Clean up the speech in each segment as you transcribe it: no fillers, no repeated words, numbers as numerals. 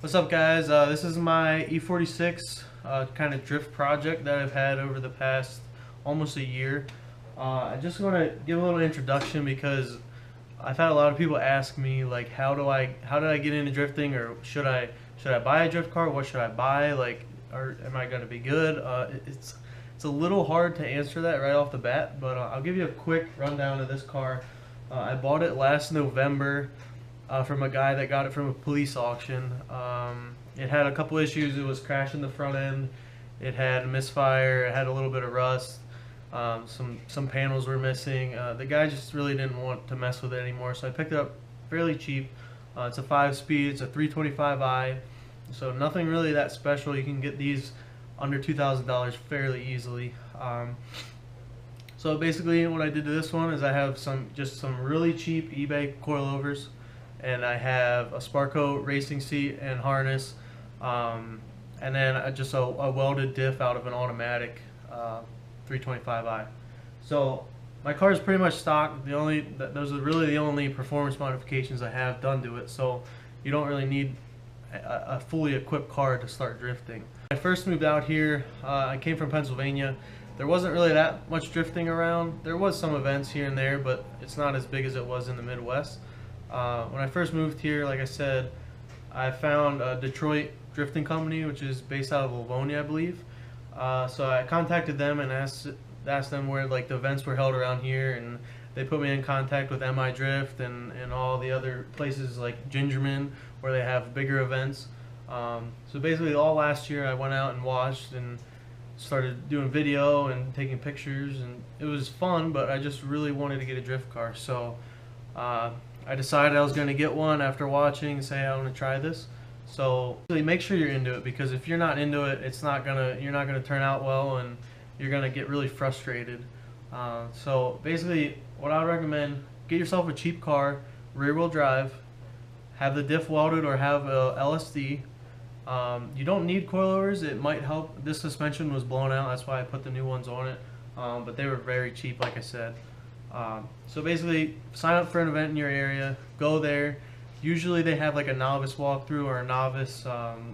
What's up, guys? This is my E46 kind of drift project that I've had over the past almost a year. I just want to give a little introduction because I've had a lot of people ask me like, how did I get into drifting, or should I buy a drift car? What should I buy? Like, or am I going to be good? It's a little hard to answer that right off the bat, but I'll give you a quick rundown of this car. I bought it last November from a guy that got it from a police auction. It had a couple issues. It was crashing the front end. It had misfire. It had a little bit of rust. Some panels were missing. The guy just really didn't want to mess with it anymore, so I picked it up fairly cheap. It's a 5-speed. It's a 325i, so nothing really that special. You can get these under $2,000 fairly easily. So basically, what I did to this one is I have some really cheap eBay coilovers, and I have a Sparco racing seat and harness, and then just a welded diff out of an automatic 325i. So my car is pretty much stock. Those are really the only performance modifications I have done to it. So you don't really need a fully equipped car to start drifting. When I first moved out here, I came from Pennsylvania. There wasn't really that much drifting around. There was some events here and there, but it's not as big as it was in the Midwest. When I first moved here, like I said, I found a Detroit drifting company, which is based out of Livonia, I believe. So I contacted them and asked them where like the events were held around here, and they put me in contact with MI Drift and all the other places like Gingerman, where they have bigger events. So basically all last year I went out and watched and started doing video and taking pictures, and it was fun, but I just really wanted to get a drift car. So I decided I was going to get one after watching and say I want to try this. So really make sure you're into it, because if you're not into it, you're not gonna turn out well, and you're gonna get really frustrated. So basically, what I would recommend: get yourself a cheap car, rear-wheel drive, have the diff welded or have a LSD. You don't need coilovers. It might help. This suspension was blown out, that's why I put the new ones on it. But they were very cheap, like I said. So basically, sign up for an event in your area, go there. Usually they have like a novice walkthrough or a novice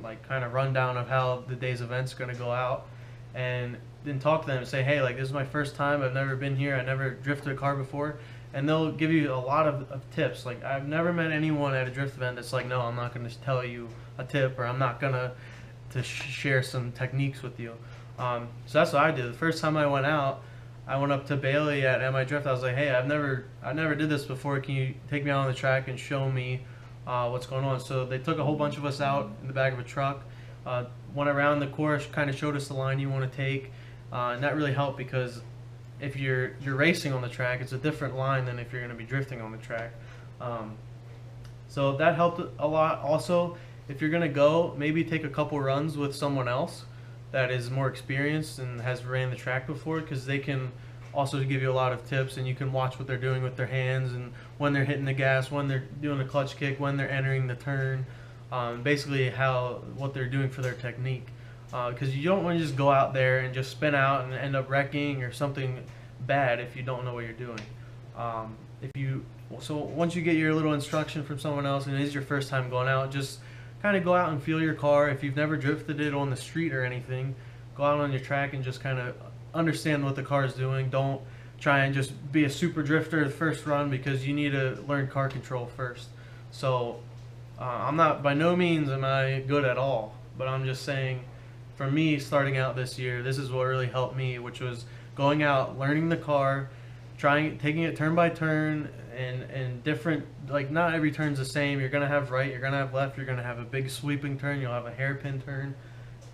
like kind of rundown of how the day's event's going to go out, and then talk to them and say, hey, like, this is my first time, I've never been here, I never drifted a car before, and they'll give you a lot of tips. Like, I've never met anyone at a drift event that's like, no, I'm not going to tell you a tip, or I'm not going to share some techniques with you. So that's what I did. The first time I went out, I went up to Bailey at MI Drift. I was like, hey, I never did this before. Can you take me out on the track and show me what's going on? So they took a whole bunch of us out in the back of a truck, went around the course, kind of showed us the line you want to take, and that really helped, because if you're racing on the track, it's a different line than if you're going to be drifting on the track. So that helped a lot. Also, if you're going to go, maybe take a couple runs with someone else that is more experienced and has ran the track before, because they can also give you a lot of tips, and you can watch what they're doing with their hands, and when they're hitting the gas, when they're doing a clutch kick, when they're entering the turn, basically what they're doing for their technique, because you don't want to just go out there and just spin out and end up wrecking or something bad if you don't know what you're doing. So once you get your little instruction from someone else and it is your first time going out, just kind of go out and feel your car. If you've never drifted it on the street or anything, go out on your track and just kind of understand what the car is doing. Don't try and just be a super drifter the first run, because you need to learn car control first. So by no means am I good at all, but I'm just saying, for me, starting out this year, this is what really helped me, which was going out, learning the car, taking it turn by turn, and different, like, not every turn's the same. You're gonna have right, you're gonna have left, you're gonna have a big sweeping turn, you'll have a hairpin turn.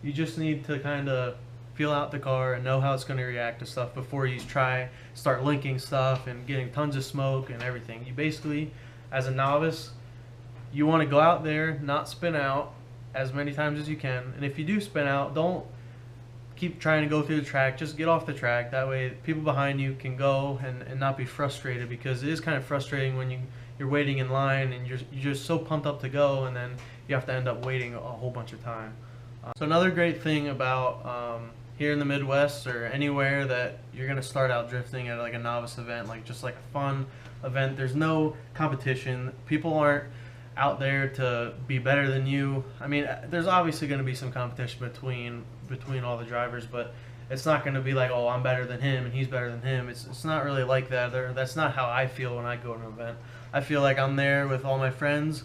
You just need to kind of feel out the car and know how it's going to react to stuff before you start linking stuff and getting tons of smoke and everything. You basically, as a novice, you want to go out there, not spin out as many times as you can, and if you do spin out, don't keep trying to go through the track. Just get off the track. That way people behind you can go and not be frustrated, because it is kind of frustrating when you're waiting in line and you're just so pumped up to go, and then you have to end up waiting a whole bunch of time. So another great thing about here in the Midwest or anywhere that you're going to start out drifting at like a novice event, like just like a fun event, there's no competition. People aren't out there to be better than you. I mean, there's obviously going to be some competition between all the drivers, but it's not going to be like, oh, I'm better than him and he's better than him. It's not really like that. That's not how I feel when I go to an event. I feel like I'm there with all my friends,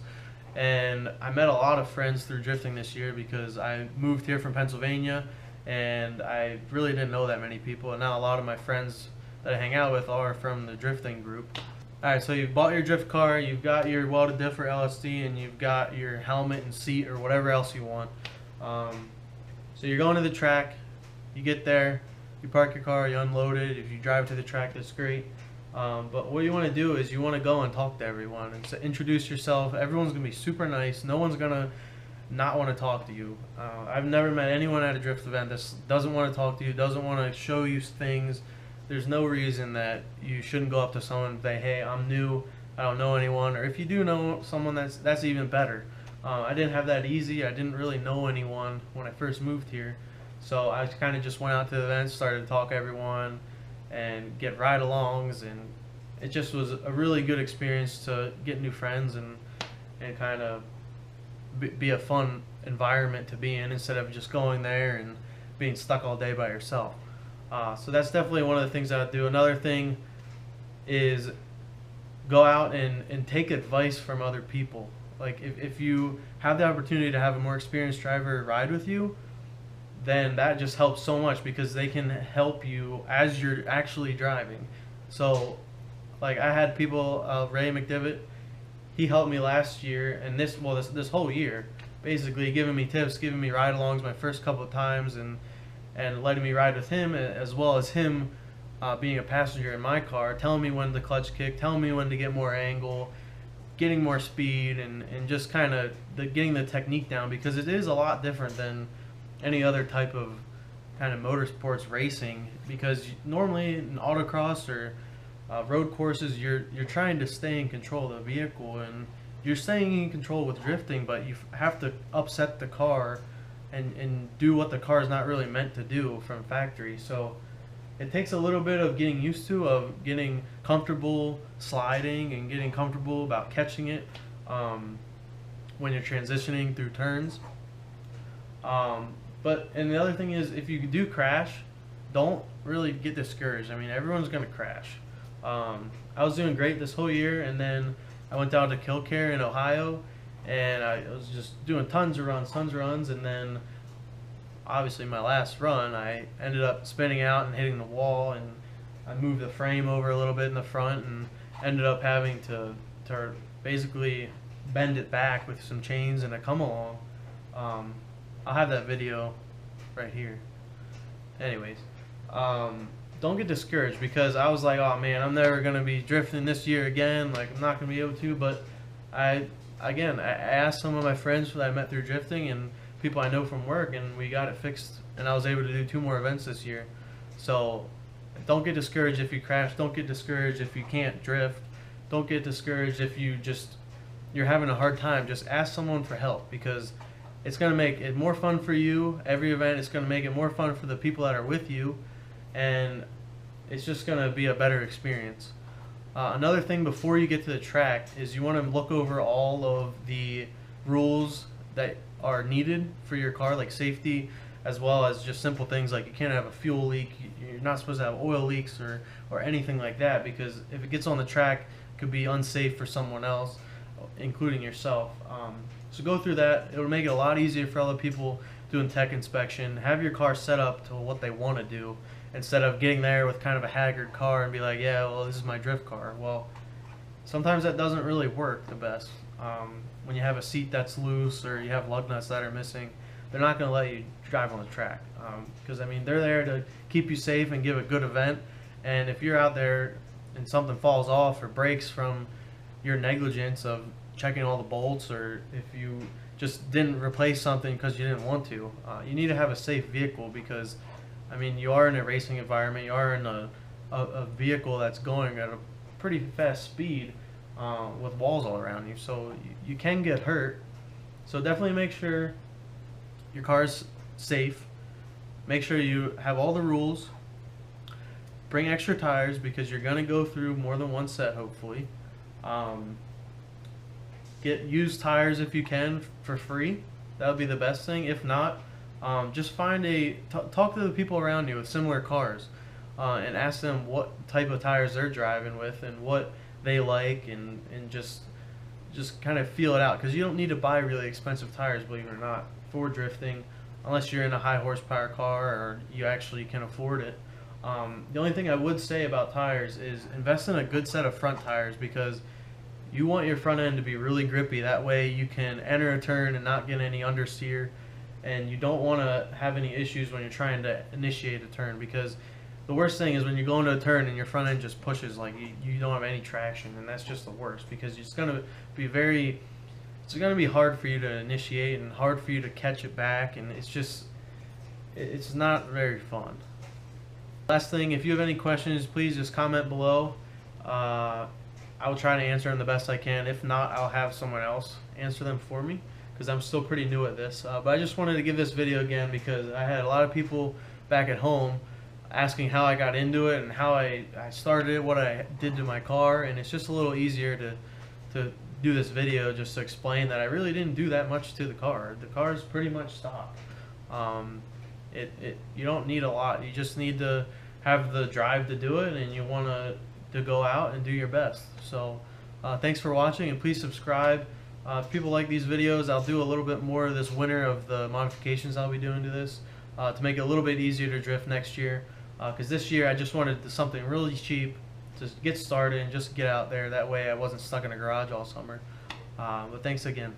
and I met a lot of friends through drifting this year because I moved here from Pennsylvania, and I really didn't know that many people, and now a lot of my friends that I hang out with are from the drifting group. Alright, so you've bought your drift car, you've got your welded diff or LSD, and you've got your helmet and seat or whatever else you want. So you're going to the track, you get there, you park your car, you unload it. If you drive to the track, that's great. But what you want to do is you want to go and talk to everyone and introduce yourself. Everyone's going to be super nice. No one's going to not want to talk to you. I've never met anyone at a drift event that doesn't want to talk to you, doesn't want to show you things. There's no reason that you shouldn't go up to someone and say, hey, I'm new, I don't know anyone. Or if you do know someone, that's even better. I didn't have that easy. I didn't really know anyone when I first moved here. So I kind of just went out to the events, started to talk to everyone and get ride-alongs, and it just was a really good experience to get new friends and kind of be a fun environment to be in instead of just going there and being stuck all day by yourself. So that's definitely one of the things I would do. Another thing is go out and take advice from other people. Like if you have the opportunity to have a more experienced driver ride with you, then that just helps so much because they can help you as you're actually driving. So like I had people, Ray McDivitt, he helped me last year, and this whole year, basically giving me tips, giving me ride-alongs my first couple of times, and letting me ride with him, as well as him being a passenger in my car, telling me when to clutch kick, telling me when to get more angle, getting more speed, and just kind of getting the technique down, because it is a lot different than any other type of kind of motorsports racing, because normally in autocross or road courses, you're trying to stay in control of the vehicle, and you're staying in control with drifting, but you have to upset the car and do what the car is not really meant to do from factory. So it takes a little bit of getting used to, of getting comfortable sliding and getting comfortable about catching it when you're transitioning through turns. And the other thing is, if you do crash, don't really get discouraged. I mean, everyone's going to crash. I was doing great this whole year, and then I went down to Killcare in Ohio, and I was just doing tons of runs, and then obviously my last run, I ended up spinning out and hitting the wall, and I moved the frame over a little bit in the front and ended up having to basically bend it back with some chains and a come-along. I'll have that video right here. Anyways, don't get discouraged, because I was like, oh man, I'm never going to be drifting this year again. Like, I'm not going to be able to. But I asked some of my friends that I met through drifting and people I know from work, and we got it fixed, and I was able to do 2 more events this year. So don't get discouraged if you crash. Don't get discouraged if you can't drift. Don't get discouraged if you're having a hard time. Just ask someone for help, because it's going to make it more fun for you. Every event is going to make it more fun for the people that are with you, and it's just going to be a better experience. Another thing before you get to the track is you want to look over all of the rules that are needed for your car, like safety, as well as just simple things like you can't have a fuel leak, you're not supposed to have oil leaks or anything like that, because if it gets on the track, it could be unsafe for someone else, including yourself. So go through that. It'll make it a lot easier for other people doing tech inspection. Have your car set up to what they want to do, instead of getting there with kind of a haggard car and be like, yeah, well, this is my drift car. Well, sometimes that doesn't really work the best. When you have a seat that's loose or you have lug nuts that are missing, they're not going to let you drive on the track, because I mean, they're there to keep you safe and give a good event. And if you're out there and something falls off or breaks from your negligence of checking all the bolts, or if you just didn't replace something because you didn't want to, you need to have a safe vehicle, because I mean, you are in a racing environment, you are in a vehicle that's going at a pretty fast speed with walls all around you, so you can get hurt. So definitely make sure your car's safe. Make sure you have all the rules. Bring extra tires, because you're going to go through more than one set, hopefully. get used tires if you can for free. That would be the best thing. If not, just find talk to the people around you with similar cars, and ask them what type of tires they're driving with and what they like, and just kind of feel it out, because you don't need to buy really expensive tires, believe it or not, for drifting, unless you're in a high horsepower car or you actually can afford it. The only thing I would say about tires is invest in a good set of front tires, because you want your front end to be really grippy. That way you can enter a turn and not get any understeer, and you don't want to have any issues when you're trying to initiate a turn, because the worst thing is when you go into a turn and your front end just pushes, like you don't have any traction, and that's just the worst, because it's going to be hard for you to initiate and hard for you to catch it back, and it's not very fun. Last thing, if you have any questions, please just comment below. I will try to answer them the best I can. If not, I'll have someone else answer them for me, because I'm still pretty new at this. But I just wanted to give this video again because I had a lot of people back at home asking how I got into it and how I started it, what I did to my car, and it's just a little easier to do this video just to explain that I really didn't do that much to the car. The car is pretty much stock. You don't need a lot. You just need to have the drive to do it, and you want to go out and do your best. So thanks for watching, and please subscribe. If people like these videos, I'll do a little bit more this winter of the modifications I'll be doing to this, to make it a little bit easier to drift next year, because this year I just wanted something really cheap to get started and just get out there. That way I wasn't stuck in a garage all summer. But thanks again.